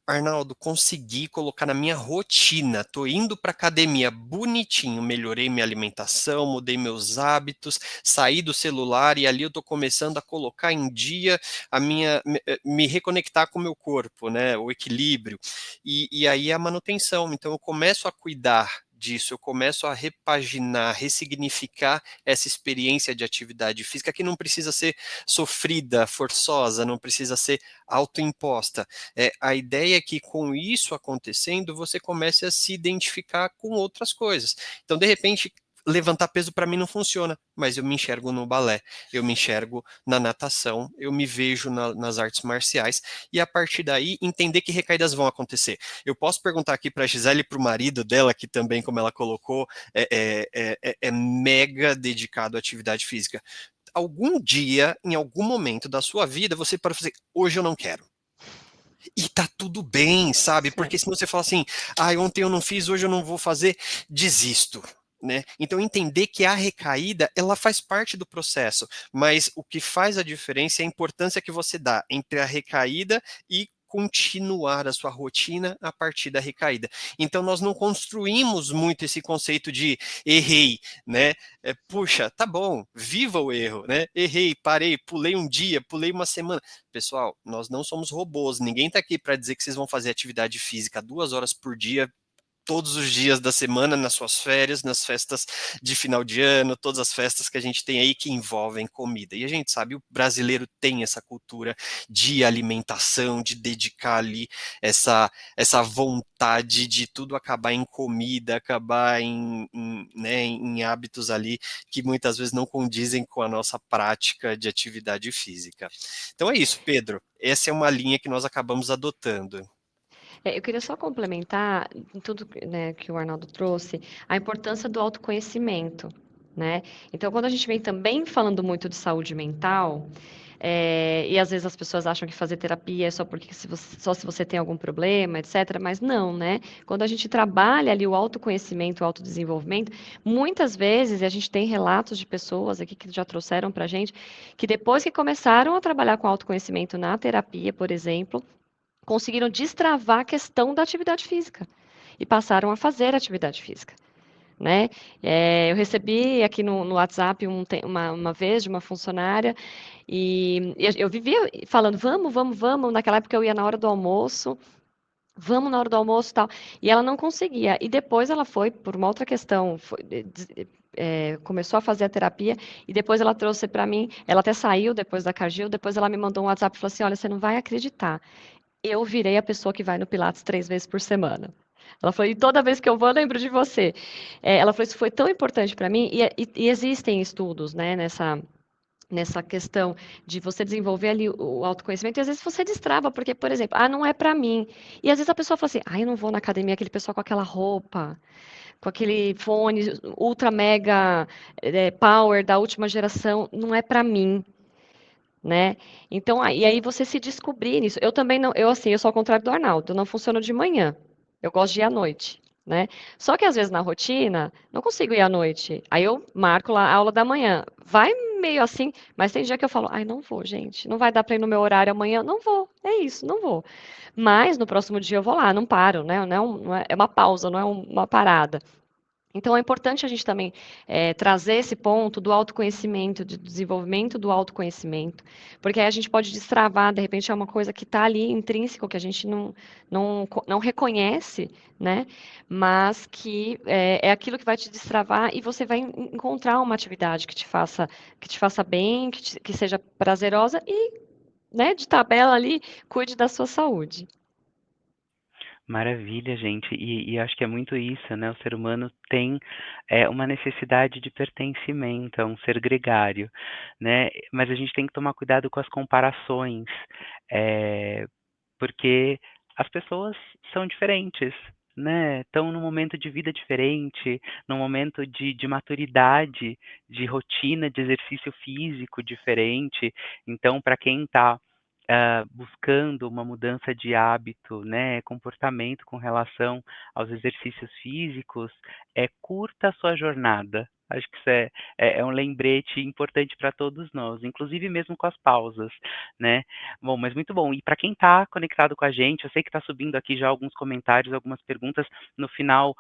Arnaldo, consegui colocar na minha rotina. Tô indo para academia bonitinho, melhorei minha alimentação, mudei meus hábitos, saí do celular e ali eu tô começando a colocar em dia a minha me reconectar com o meu corpo, né? O equilíbrio. E aí a manutenção. Então eu começo a cuidar disso, eu começo a repaginar, ressignificar essa experiência de atividade física que não precisa ser sofrida, forçosa, não precisa ser autoimposta. A ideia é que com isso acontecendo, você comece a se identificar com outras coisas. Então, de repente, levantar peso para mim não funciona, mas eu me enxergo no balé, eu me enxergo na natação, eu me vejo nas artes marciais, e a partir daí entender que recaídas vão acontecer. Eu posso perguntar aqui para a Gisele e para o marido dela, que também, como ela colocou, é mega dedicado à atividade física. Algum dia, em algum momento da sua vida, você pode fazer, hoje eu não quero. E tá tudo bem, sabe? Porque se você fala assim, ontem eu não fiz, hoje eu não vou fazer, desisto. Né? Então entender que a recaída ela faz parte do processo, mas o que faz a diferença é a importância que você dá entre a recaída e continuar a sua rotina a partir da recaída. Então nós não construímos muito esse conceito de errei, né? Puxa, tá bom, viva o erro, né? Errei, parei, pulei um dia, pulei uma semana. Pessoal, nós não somos robôs, ninguém está aqui para dizer que vocês vão fazer atividade física 2 horas por dia todos os dias da semana, nas suas férias, nas festas de final de ano, todas as festas que a gente tem aí que envolvem comida. E a gente sabe, o brasileiro tem essa cultura de alimentação, de dedicar ali essa vontade de tudo acabar em comida, acabar né, em hábitos ali que muitas vezes não condizem com a nossa prática de atividade física. Então é isso, Pedro. Essa é uma linha que nós acabamos adotando.
Eu queria só complementar em tudo, né, que o Arnaldo trouxe, a importância do autoconhecimento. né? Então, quando a gente vem também falando muito de saúde mental, e às vezes as pessoas acham que fazer terapia é só porque só se você tem algum problema, etc. Mas não, né? Quando a gente trabalha ali o autoconhecimento, o autodesenvolvimento, muitas vezes, e a gente tem relatos de pessoas aqui que já trouxeram para a gente, que depois que começaram a trabalhar com autoconhecimento na terapia, por exemplo, conseguiram destravar a questão da atividade física e passaram a fazer atividade física. Né? Eu recebi aqui no WhatsApp uma vez de uma funcionária e eu vivia falando, vamos, vamos, vamos. Naquela época eu ia na hora do almoço, vamos na hora do almoço e tal. E ela não conseguia. E depois ela foi, por uma outra questão, começou a fazer a terapia e depois ela trouxe para mim, ela até saiu depois da Cargill, depois ela me mandou um WhatsApp e falou assim, olha, você não vai acreditar. Eu virei a pessoa que vai no Pilates 3 vezes por semana. Ela falou, e toda vez que eu vou, eu lembro de você. Ela falou, isso foi tão importante para mim, e existem estudos, né, nessa questão de você desenvolver ali o autoconhecimento, e às vezes você destrava, porque, por exemplo, não é para mim. E às vezes a pessoa fala assim, eu não vou na academia, aquele pessoal com aquela roupa, com aquele fone ultra mega power da última geração, não é para mim. Né? Então, e aí você se descobrir nisso. Eu também não, eu sou ao contrário do Arnaldo, eu não funciono de manhã. Eu gosto de ir à noite, né? Só que às vezes na rotina, não consigo ir à noite. Aí eu marco lá a aula da manhã. Vai meio assim, mas tem dia que eu falo, não vou, gente, não vai dar para ir no meu horário amanhã, não vou. É isso, não vou. Mas no próximo dia eu vou lá, não paro, né? É uma pausa, não é uma parada. Então, é importante a gente também trazer esse ponto do autoconhecimento, do desenvolvimento do autoconhecimento, porque aí a gente pode destravar, de repente, é uma coisa que está ali intrínseco, que a gente não reconhece, né? Mas que é aquilo que vai te destravar e você vai encontrar uma atividade que te faça bem, que seja prazerosa e, né, de tabela ali, cuide da sua saúde.
Maravilha, gente. E acho que é muito isso, né? O ser humano tem uma necessidade de pertencimento, é um ser gregário, né? Mas a gente tem que tomar cuidado com as comparações, eh, porque as pessoas são diferentes, né? Estão num momento de vida diferente, num momento de maturidade, de rotina, de exercício físico diferente. Então, para quem está buscando uma mudança de hábito, né, comportamento com relação aos exercícios físicos, curta a sua jornada. Acho que isso é um lembrete importante para todos nós, inclusive mesmo com as pausas, né? Bom, mas muito bom. E para quem está conectado com a gente, eu sei que está subindo aqui já alguns comentários, algumas perguntas. No final,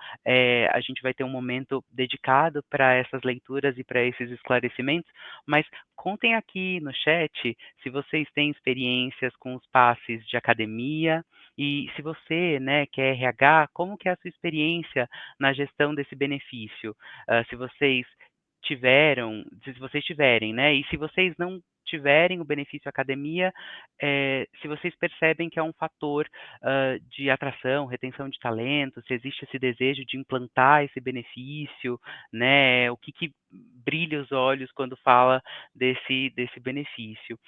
a gente vai ter um momento dedicado para essas leituras e para esses esclarecimentos, mas contem aqui no chat se vocês têm experiências com os passes de academia e se você, né, que é RH, como que é a sua experiência na gestão desse benefício? Se vocês se vocês tiverem, né, e se vocês não tiverem o benefício academia, se vocês percebem que é um fator de atração, retenção de talento, se existe esse desejo de implantar esse benefício, né, o que brilha os olhos quando fala desse benefício.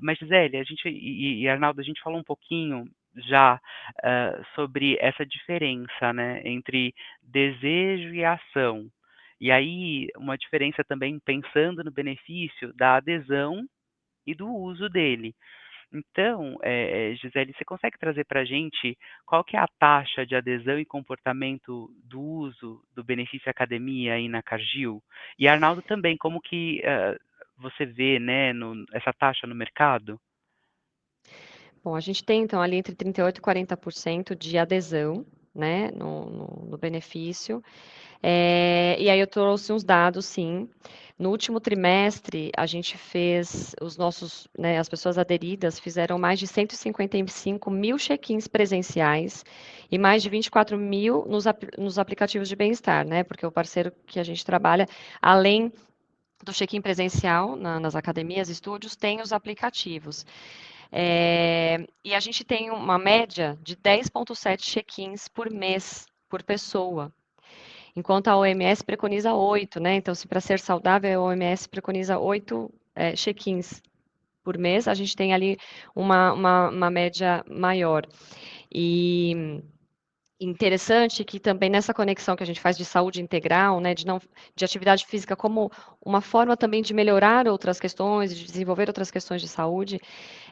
Mas Gisele, e Arnaldo, a gente falou um pouquinho já sobre essa diferença, né, entre desejo e ação. E aí, uma diferença também pensando no benefício da adesão e do uso dele. Então, Gisele, você consegue trazer para a gente qual que é a taxa de adesão e comportamento do uso do benefício academia aí na Cargill? E Arnaldo também, como que você vê, né, essa taxa no mercado?
Bom, a gente tem, então, ali entre 38% e 40% de adesão, né, no benefício. E aí eu trouxe uns dados, sim. No último trimestre, a gente fez, né, as pessoas aderidas fizeram mais de 155 mil check-ins presenciais e mais de 24 mil nos aplicativos de bem-estar, né, porque o parceiro que a gente trabalha, além do check-in presencial nas academias, estúdios, tem os aplicativos. E a gente tem uma média de 10,7 check-ins por mês, por pessoa. Enquanto a OMS preconiza 8, né? Então, se para ser saudável, a OMS preconiza 8 check-ins por mês, a gente tem ali uma média maior. E interessante que também nessa conexão que a gente faz de saúde integral, né, de atividade física como uma forma também de melhorar outras questões, de desenvolver outras questões de saúde,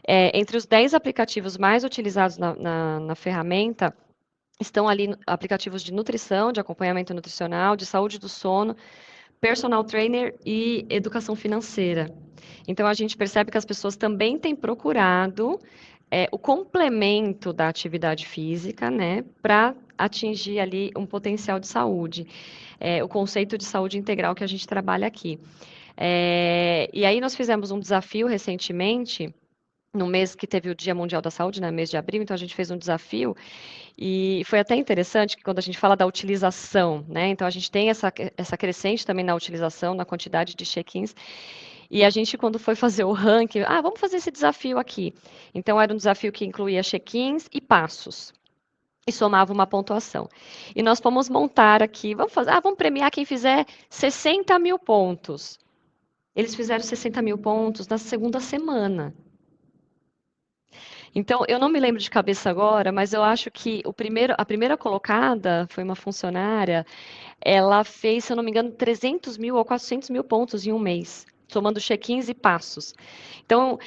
entre os 10 aplicativos mais utilizados na ferramenta, estão ali aplicativos de nutrição, de acompanhamento nutricional, de saúde do sono, personal trainer e educação financeira. Então, a gente percebe que as pessoas também têm procurado o complemento da atividade física, né, para atingir ali um potencial de saúde. O conceito de saúde integral que a gente trabalha aqui. E aí nós fizemos um desafio recentemente, no mês que teve o Dia Mundial da Saúde, né, mês de abril, então a gente fez um desafio e foi até interessante que quando a gente fala da utilização, né, então a gente tem essa crescente também na utilização, na quantidade de check-ins, e a gente, quando foi fazer o ranking, vamos fazer esse desafio aqui. Então, era um desafio que incluía check-ins e passos. E somava uma pontuação. E nós fomos montar aqui, vamos premiar quem fizer 60 mil pontos. Eles fizeram 60 mil pontos na segunda semana. Então, eu não me lembro de cabeça agora, mas eu acho que a primeira colocada foi uma funcionária, ela fez, se eu não me engano, 300 mil ou 400 mil pontos em um mês, somando check-ins e passos. Então,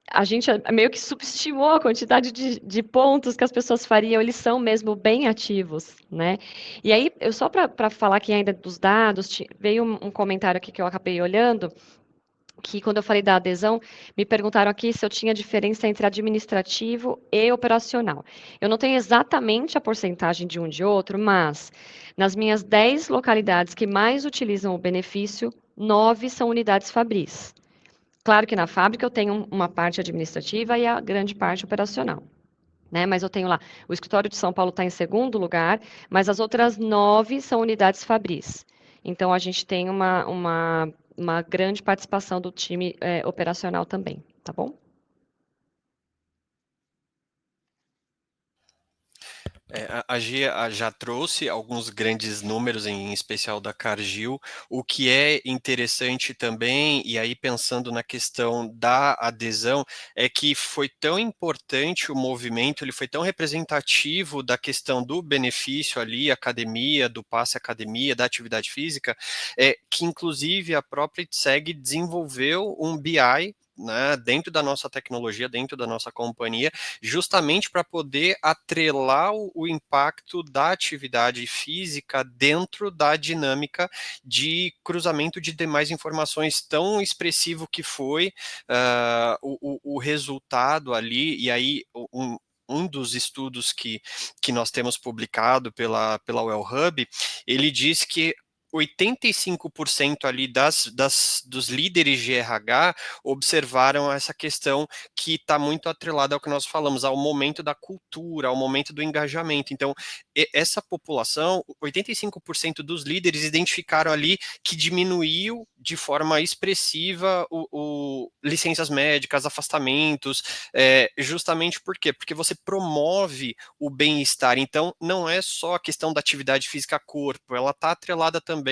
a gente meio que subestimou a quantidade de pontos que as pessoas fariam, eles são mesmo bem ativos, né? E aí, só para falar aqui ainda dos dados, veio um comentário aqui que eu acabei olhando, que quando eu falei da adesão, me perguntaram aqui se eu tinha diferença entre administrativo e operacional. Eu não tenho exatamente a porcentagem de um de outro, mas nas minhas 10 localidades que mais utilizam o benefício, 9 são unidades Fabris. Claro que na fábrica eu tenho uma parte administrativa e a grande parte operacional. Né? Mas eu tenho lá, o escritório de São Paulo está em segundo lugar, mas as outras 9 são unidades Fabris. Então, a gente tem uma grande participação do time operacional também, tá bom?
A Gia já trouxe alguns grandes números, em especial da Cargill. O que é interessante também, e aí pensando na questão da adesão, é que foi tão importante o movimento, ele foi tão representativo da questão do benefício ali, academia, do passe academia, da atividade física, que inclusive a própria ITSEG desenvolveu um BI, né, dentro da nossa tecnologia, dentro da nossa companhia, justamente para poder atrelar o impacto da atividade física dentro da dinâmica de cruzamento de demais informações, tão expressivo que foi o resultado ali, e aí um dos estudos que nós temos publicado pela Well Hub, ele diz que 85% ali dos líderes de RH observaram essa questão que está muito atrelada ao que nós falamos, ao momento da cultura, ao momento do engajamento. Então, essa população, 85% dos líderes identificaram ali que diminuiu de forma expressiva licenças médicas, afastamentos, justamente por quê? Porque você promove o bem-estar. Então, não é só a questão da atividade física corpo, ela está atrelada também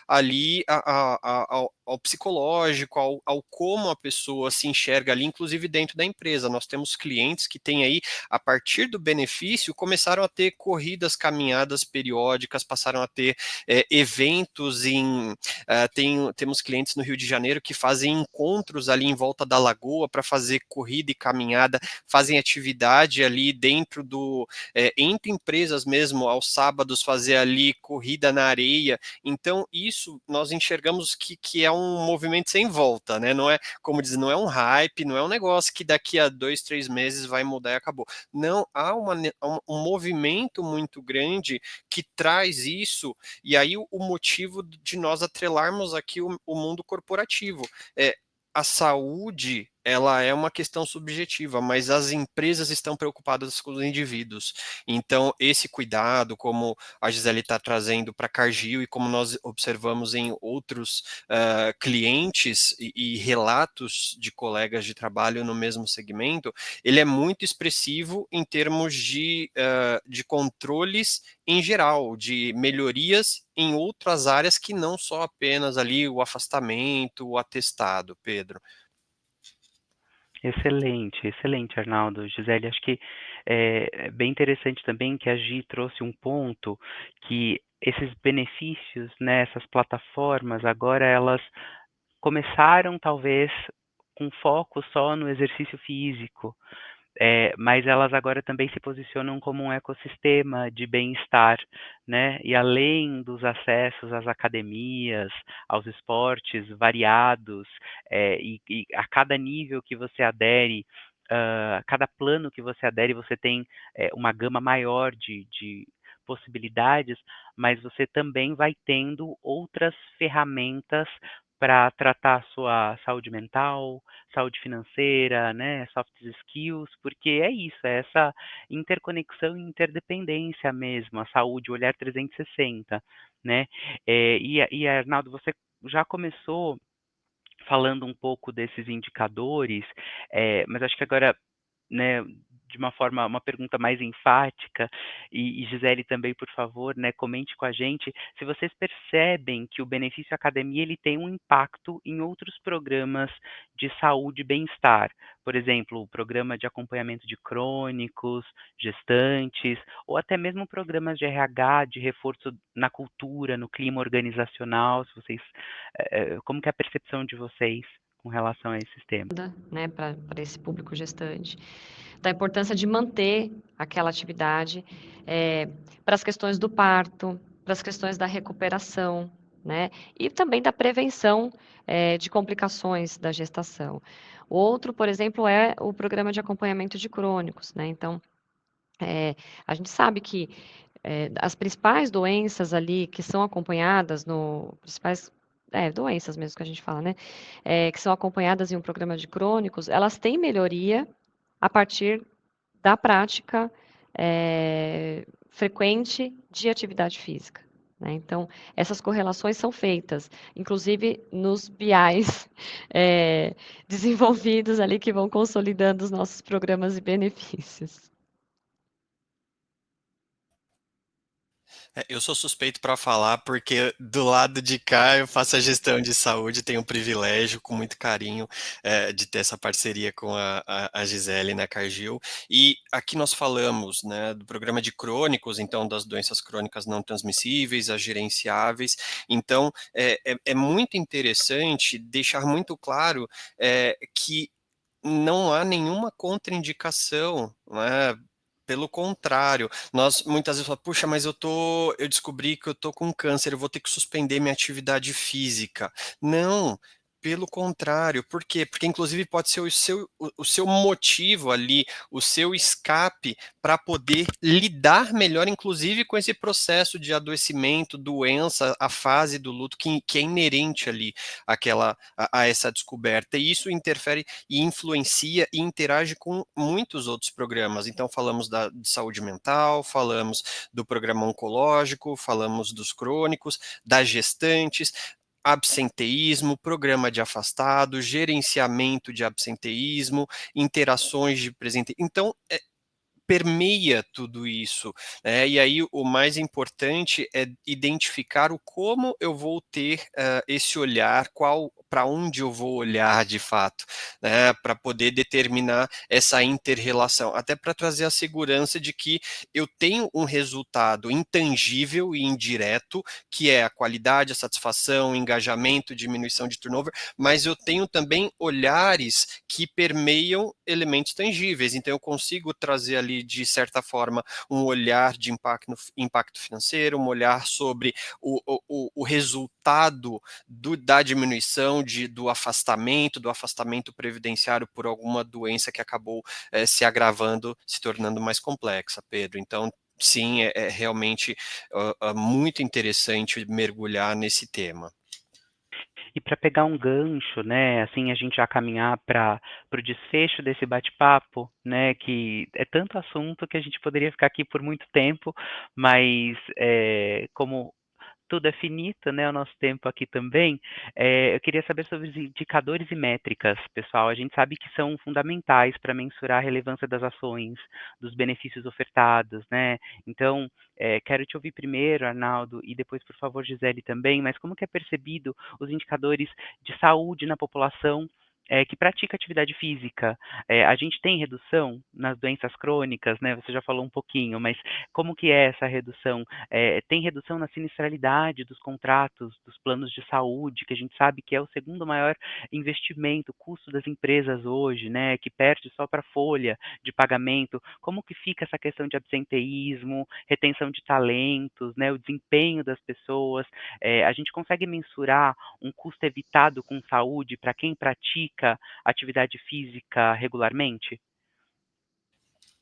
ali ao psicológico, ao como a pessoa se enxerga ali, inclusive dentro da empresa. Nós temos clientes que têm aí, a partir do benefício, começaram a ter corridas, caminhadas periódicas, passaram a ter eventos temos clientes no Rio de Janeiro que fazem encontros ali em volta da lagoa para fazer corrida e caminhada, fazem atividade ali dentro entre empresas mesmo, aos sábados fazer ali corrida na areia. Então, isso nós enxergamos que é um movimento sem volta, né? Não é, como diz, não é um hype, não é um negócio que daqui a 2, 3 meses vai mudar e acabou. Não, há um movimento muito grande que traz isso, e aí o motivo de nós atrelarmos aqui o mundo corporativo. A saúde, ela é uma questão subjetiva, mas as empresas estão preocupadas com os indivíduos. Então, esse cuidado, como a Gisele está trazendo para a Cargill e como nós observamos em outros clientes e relatos de colegas de trabalho no mesmo segmento, ele é muito expressivo em termos de controles em geral, de melhorias em outras áreas que não só apenas ali o afastamento, o atestado, Pedro.
Excelente, excelente, Arnaldo. Gisele, acho que é bem interessante também que a Gi trouxe um ponto que esses benefícios, né, essas plataformas, agora elas começaram talvez com foco só no exercício físico, mas elas agora também se posicionam como um ecossistema de bem-estar, né? E além dos acessos às academias, aos esportes variados, e a cada nível que você adere, a cada plano que você adere, você tem uma gama maior de possibilidades, mas você também vai tendo outras ferramentas para tratar a sua saúde mental, saúde financeira, né, soft skills, porque é isso, é essa interconexão e interdependência mesmo, a saúde, o olhar 360, né? Arnaldo, você já começou falando um pouco desses indicadores, mas acho que agora, né, de uma forma, uma pergunta mais enfática, e Gisele também, por favor, né, comente com a gente se vocês percebem que o benefício academia ele tem um impacto em outros programas de saúde e bem-estar, por exemplo, o programa de acompanhamento de crônicos, gestantes, ou até mesmo programas de RH, de reforço na cultura, no clima organizacional, se vocês, como que é a percepção de vocês com relação a esses temas?
Né, para esse público gestante, da importância de manter aquela atividade para as questões do parto, para as questões da recuperação, né, e também da prevenção de complicações da gestação. Outro, por exemplo, é o programa de acompanhamento de crônicos, né, então, a gente sabe que as principais doenças ali que são acompanhadas principais doenças mesmo que a gente fala, né? Que são acompanhadas em um programa de crônicos, elas têm melhoria a partir da prática frequente de atividade física. Né? Então, essas correlações são feitas, inclusive nos BIs desenvolvidos ali que vão consolidando os nossos programas e benefícios.
Eu sou suspeito para falar porque do lado de cá eu faço a gestão de saúde, tenho o privilégio, com muito carinho, de ter essa parceria com a Gisele na Cargill. E aqui nós falamos, né, do programa de crônicos, então das doenças crônicas não transmissíveis, as gerenciáveis. Então é muito interessante deixar muito claro que não há nenhuma contraindicação, né? Pelo contrário, nós muitas vezes falamos, puxa, mas eu descobri que eu tô com câncer, eu vou ter que suspender minha atividade física. Não, pelo contrário, por quê? Porque inclusive pode ser o seu motivo ali, o seu escape para poder lidar melhor, inclusive com esse processo de adoecimento, doença, a fase do luto que é inerente ali a essa descoberta. E isso interfere e influencia e interage com muitos outros programas. Então, falamos de saúde mental, falamos do programa oncológico, falamos dos crônicos, das gestantes, absenteísmo, programa de afastado, gerenciamento de absenteísmo, interações de presente. Então, permeia tudo isso, né? E aí o mais importante é identificar o como eu vou ter esse olhar, para onde eu vou olhar de fato, né? Para poder determinar essa inter-relação, até para trazer a segurança de que eu tenho um resultado intangível e indireto, que é a qualidade, a satisfação, o engajamento, diminuição de turnover, mas eu tenho também olhares que permeiam elementos tangíveis, então eu consigo trazer ali de certa forma, um olhar de impacto financeiro, um olhar sobre o resultado da diminuição do afastamento previdenciário por alguma doença que acabou se agravando, se tornando mais complexa, Pedro. Então, sim, é realmente muito interessante mergulhar nesse tema.
E para pegar um gancho, né, assim a gente já caminhar para o desfecho desse bate-papo, né, que é tanto assunto que a gente poderia ficar aqui por muito tempo, mas como tudo é finito, né, o nosso tempo aqui também, eu queria saber sobre os indicadores e métricas, pessoal. A gente sabe que são fundamentais para mensurar a relevância das ações, dos benefícios ofertados, né? Então, quero te ouvir primeiro, Arnaldo, e depois, por favor, Gisele também, mas como que é percebido os indicadores de saúde na população, que pratica atividade física, a gente tem redução nas doenças crônicas, né? Você já falou um pouquinho, mas como que é essa redução? Tem redução na sinistralidade dos contratos, dos planos de saúde, que a gente sabe que é o segundo maior investimento, custo das empresas hoje, né? Que perde só para folha de pagamento. Como que fica essa questão de absenteísmo, retenção de talentos, né? O desempenho das pessoas? A gente consegue mensurar um custo evitado com saúde para quem pratica atividade física regularmente?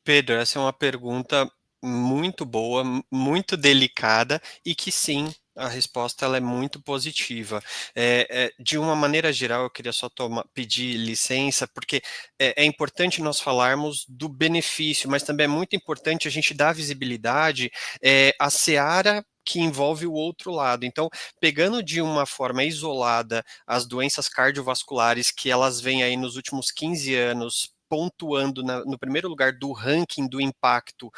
Pedro, essa é uma pergunta muito boa, muito delicada e que sim, a resposta ela é muito positiva. De uma maneira geral, eu queria só pedir licença, porque é importante nós falarmos do benefício, mas também é muito importante a gente dar visibilidade à seara que envolve o outro lado. Então, pegando de uma forma isolada as doenças cardiovasculares que elas vêm aí nos últimos 15 anos pontuando no primeiro lugar do ranking do impacto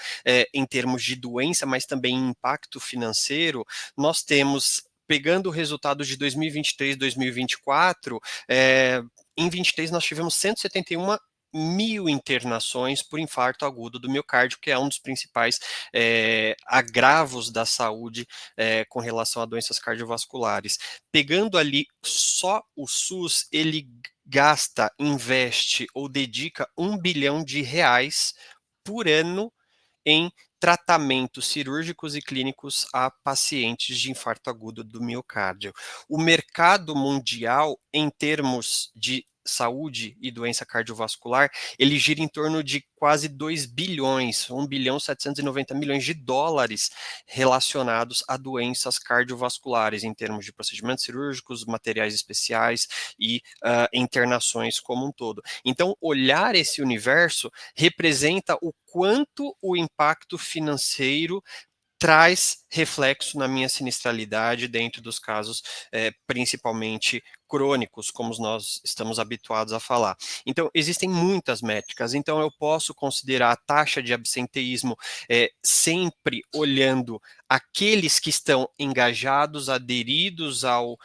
em termos de doença, mas também impacto financeiro, nós temos, pegando o resultado de 2023, 2024, em 23 nós tivemos 171 mil internações por infarto agudo do miocárdio, que é um dos principais agravos da saúde com relação a doenças cardiovasculares. Pegando ali só o SUS, ele gasta, investe ou dedica R$ 1 bilhão por ano em tratamentos cirúrgicos e clínicos a pacientes de infarto agudo do miocárdio. O mercado mundial, em termos de saúde e doença cardiovascular, ele gira em torno de quase 2 bilhões, 1 bilhão 790 milhões de dólares relacionados a doenças cardiovasculares, em termos de procedimentos cirúrgicos, materiais especiais e internações como um todo. Então, olhar esse universo representa o quanto o impacto financeiro traz reflexo na minha sinistralidade dentro dos casos, principalmente crônicos, como nós estamos habituados a falar. Então, existem muitas métricas, então eu posso considerar a taxa de absenteísmo sempre olhando aqueles que estão engajados, aderidos ao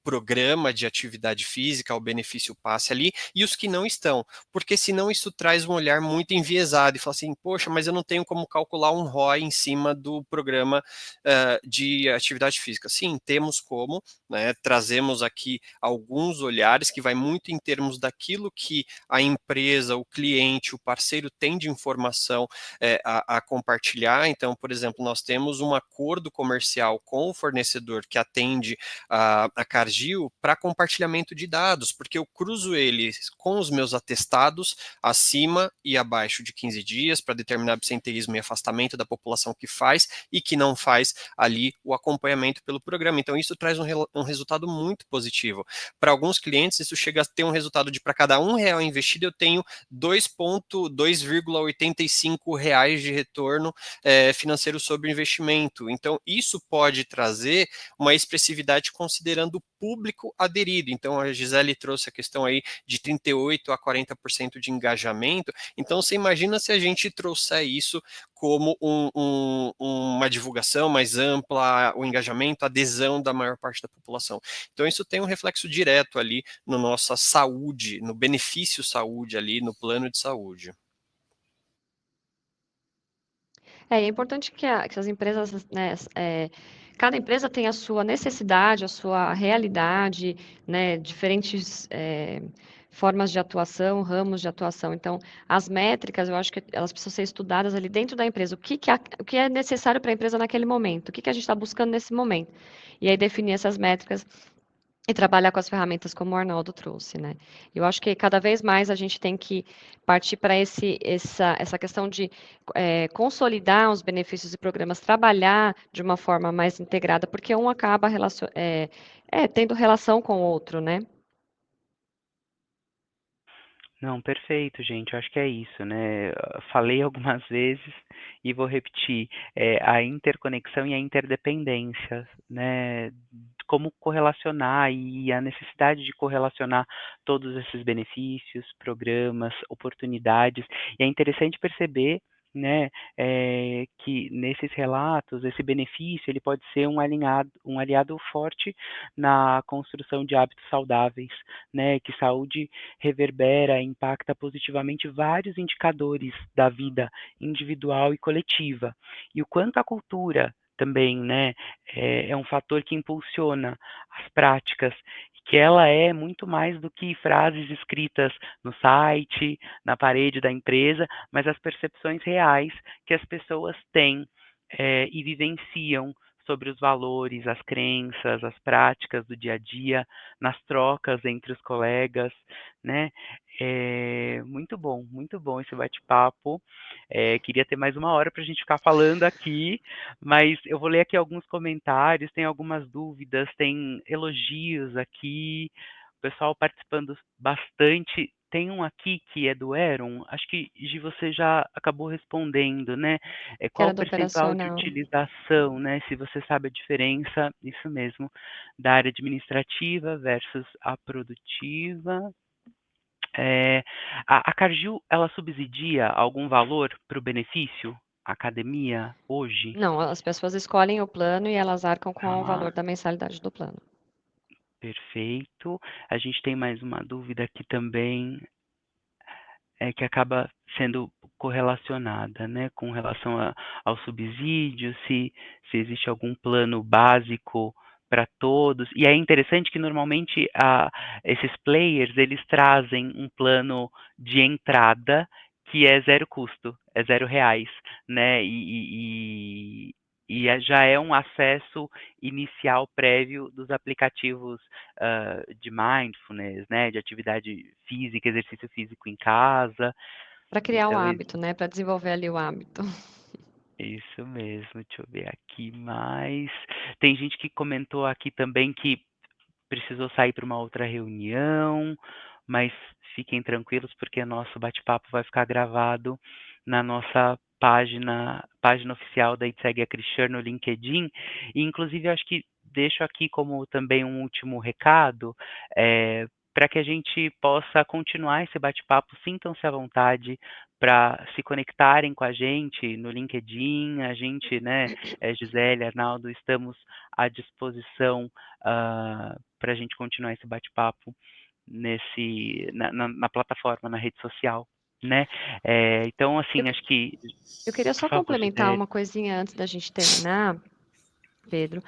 programa de atividade física, ao benefício passe ali, e os que não estão, porque senão isso traz um olhar muito enviesado e fala assim, poxa, mas eu não tenho como calcular um ROI em cima do programa de atividade física. Sim, temos como, né, trazemos aqui alguns olhares que vai muito em termos daquilo que a empresa, o cliente, o parceiro tem de informação a compartilhar. Então, por exemplo, nós temos um acordo comercial com o fornecedor que atende a Cargill para compartilhamento de dados, porque eu cruzo eles com os meus atestados acima e abaixo de 15 dias para determinar absenteísmo e afastamento da população que faz e que não faz ali o acompanhamento pelo programa. Então, isso traz um resultado muito positivo. Para alguns clientes, isso chega a ter um resultado de para cada R$ 1 investido, eu tenho 2,85 reais de retorno financeiro sobre o investimento. Então, isso pode trazer uma expressividade considerando o público aderido. Então, a Gisele trouxe a questão aí de 38% a 40% de engajamento. Então, você imagina se a gente trouxer isso como uma divulgação mais ampla, o engajamento, a adesão da maior parte da população. Então, isso tem um reflexo direto ali na nossa saúde, no benefício saúde ali, no plano de saúde.
É importante que as empresas, né, cada empresa tem a sua necessidade, a sua realidade, né, diferentes formas de atuação, ramos de atuação. Então, as métricas, eu acho que elas precisam ser estudadas ali dentro da empresa. O que é necessário para a empresa naquele momento? O que a gente está buscando nesse momento? E aí definir essas métricas e trabalhar com as ferramentas como o Arnaldo trouxe, né? Eu acho que cada vez mais a gente tem que partir para essa questão de consolidar os benefícios e programas, trabalhar de uma forma mais integrada, porque um acaba tendo relação com o outro, né?
Não, perfeito, gente. Eu acho que é isso, né? Falei algumas vezes e vou repetir. A interconexão e a interdependência, né? Como correlacionar e a necessidade de correlacionar todos esses benefícios, programas, oportunidades. E é interessante perceber né, que nesses relatos, esse benefício, ele pode ser um aliado forte na construção de hábitos saudáveis, né, que saúde reverbera e impacta positivamente vários indicadores da vida individual e coletiva. E o quanto a cultura também, né, é um fator que impulsiona as práticas, que ela é muito mais do que frases escritas no site, na parede da empresa, mas as percepções reais que as pessoas têm e vivenciam sobre os valores, as crenças, as práticas do dia a dia, nas trocas entre os colegas, né? Muito bom esse bate-papo. Queria ter mais uma hora para a gente ficar falando aqui, mas eu vou ler aqui alguns comentários, tem algumas dúvidas, tem elogios aqui, o pessoal participando bastante. Tem um aqui que é do Eron, acho que Gi, você já acabou respondendo, né?
Que
Qual
era
o
do
percentual de
operacional.
utilização, né? Se você sabe a diferença, isso mesmo, da área administrativa versus a produtiva. É, a Cargill, ela subsidia algum valor para o benefício? A academia hoje?
Não, as pessoas escolhem o plano e elas arcam com o
Ah,
valor da mensalidade do plano.
perfeito. A gente tem mais uma dúvida aqui também, que acaba sendo correlacionada, né, com relação ao subsídio, se existe algum plano básico para todos. E é interessante que normalmente esses players eles trazem um plano de entrada que é zero custo, é R$ 0, né? Já é um acesso inicial prévio dos aplicativos de mindfulness, né, de atividade física, exercício físico em casa.
Para criar o
Então,
hábito, né? Para desenvolver ali o hábito.
isso mesmo. Deixa eu ver aqui mais. Tem gente que comentou aqui também que precisou sair para uma outra reunião, mas fiquem tranquilos porque nosso bate-papo vai ficar gravado na nossa página oficial da Itseg Acrichur no LinkedIn. E, inclusive, eu acho que deixo aqui como também um último recado, para que a gente possa continuar esse bate-papo, sintam-se à vontade para se conectarem com a gente no LinkedIn. A gente, né, Gisele, Arnaldo, estamos à disposição para a gente continuar esse bate-papo na plataforma, na rede social, né? Então,
Eu,
assim, acho que,
eu queria
por
só
favor,
complementar
Gisele.
uma coisinha antes da gente terminar, Pedro.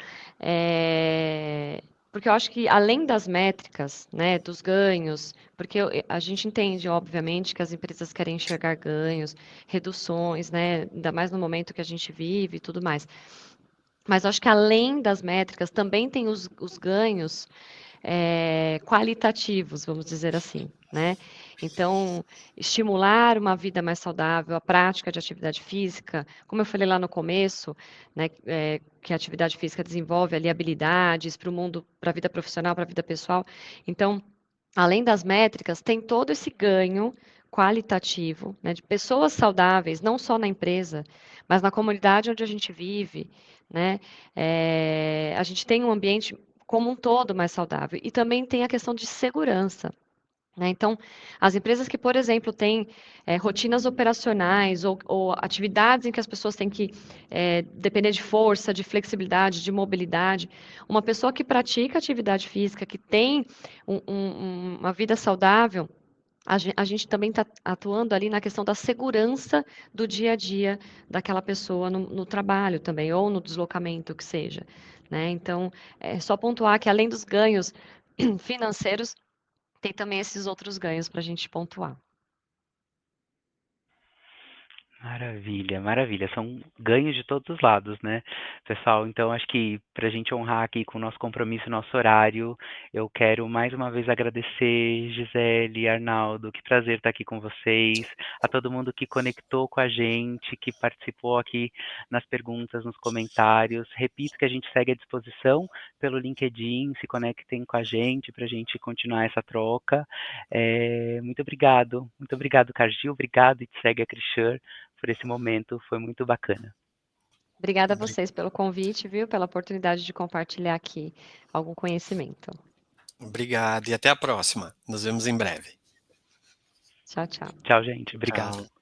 Porque eu acho que além das métricas, né, dos ganhos, porque a gente entende, obviamente, que as empresas querem enxergar ganhos, reduções, né, ainda mais no momento que a gente vive e tudo mais. Mas eu acho que além das métricas, também tem os ganhos qualitativos, vamos dizer assim, né? Então, estimular uma vida mais saudável, a prática de atividade física, como eu falei lá no começo, né, que a atividade física desenvolve ali habilidades para o mundo, para a vida profissional, para a vida pessoal. Então, além das métricas, tem todo esse ganho qualitativo, né, de pessoas saudáveis, não só na empresa, mas na comunidade onde a gente vive, né? A gente tem um ambiente como um todo mais saudável. E também tem a questão de segurança. Né? Então, as empresas que, por exemplo, têm rotinas operacionais ou atividades em que as pessoas têm que depender de força, de flexibilidade, de mobilidade, uma pessoa que pratica atividade física, que tem uma vida saudável, a gente também está atuando ali na questão da segurança do dia a dia daquela pessoa no trabalho também, ou no deslocamento que seja. Né? Então, é só pontuar que além dos ganhos financeiros, tem também esses outros ganhos para a gente pontuar.
Maravilha, maravilha. São ganhos de todos os lados, né, pessoal? Então, acho que para a gente honrar aqui com o nosso compromisso e nosso horário, eu quero mais uma vez agradecer, Gisele, Arnaldo, que prazer estar aqui com vocês, a todo mundo que conectou com a gente, que participou aqui nas perguntas, nos comentários. Repito que a gente segue à disposição pelo LinkedIn, se conectem com a gente para a gente continuar essa troca. Muito obrigado, Cargil, obrigado, Itseg Acrichur, por esse momento, foi muito bacana.
Obrigada a vocês pelo convite, viu? Pela oportunidade de compartilhar aqui algum conhecimento.
Obrigado e até a próxima. Nos vemos em breve.
Tchau, tchau.
Tchau, gente. Obrigado.
Tchau.